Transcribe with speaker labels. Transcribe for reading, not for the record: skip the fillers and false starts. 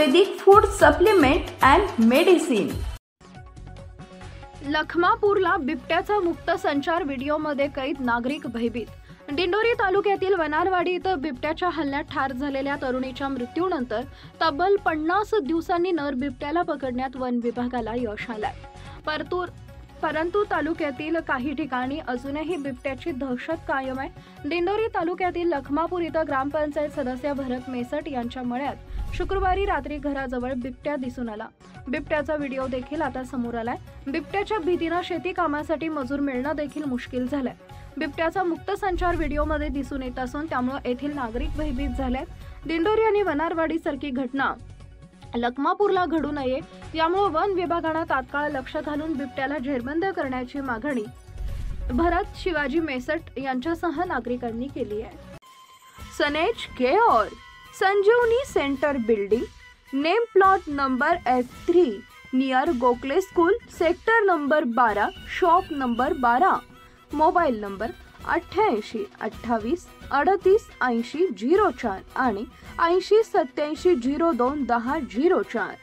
Speaker 1: Ayurvedic food supplement and medicine.
Speaker 2: लखमापूरला बिबट्याचा मुक्त संचार व्हिडिओमध्ये कैद, नागरिक भयभीत। दिंडोरी तालुक्यातील वनारवाडी इथं बिबट्याच्या हल्ल्यात ठार झालेल्या तरुणीच्या मृत्यूनंतर तब्बल 50 दिवसांनी नर बिबट्याला पकडण्यात वन विभागाला यश आलंय। परंतु तालुक्यातील काही ठिकाणी अजूनही बिबट्याची दहशत कायम आहे। दिंडोरी तालुक्यातील लखमापूर इथं ग्रामपंचायत सदस्य भरत मेसट यांच्या मळ्यात शुक्रवारी रात्री घराजवळ बिबट्या दिसून आला। बिबट्याचा व्हिडिओ देखील आता समोर आलाय। बिबट्याच्या भीतीने शेती कामासाठी मजूर मिळणं देखील मुश्किल झालंय। बिबट्याचा मुक्त संचार व्हिडिओमध्ये दिसून येत असून त्यामुळे येथील नागरिक भयभीत झालेत। दिंडोरी आणि वनारवाडी सारखी घटना लखमापूरला घडू नये यामुळे वन विभागाने तात्काळ लक्ष घालून बिबट्याला जेरबंद करण्याची मागणी भरत शिवाजी मेसट यांच्यासह नागरिकांनी केली आहे। सनेज केओर Sanjeevani centre building, name plot number F3 near Gokhale school, sector number 12, shop number 12, mobile number 88 28 38 80 04 आणि 80 87 02 10 04।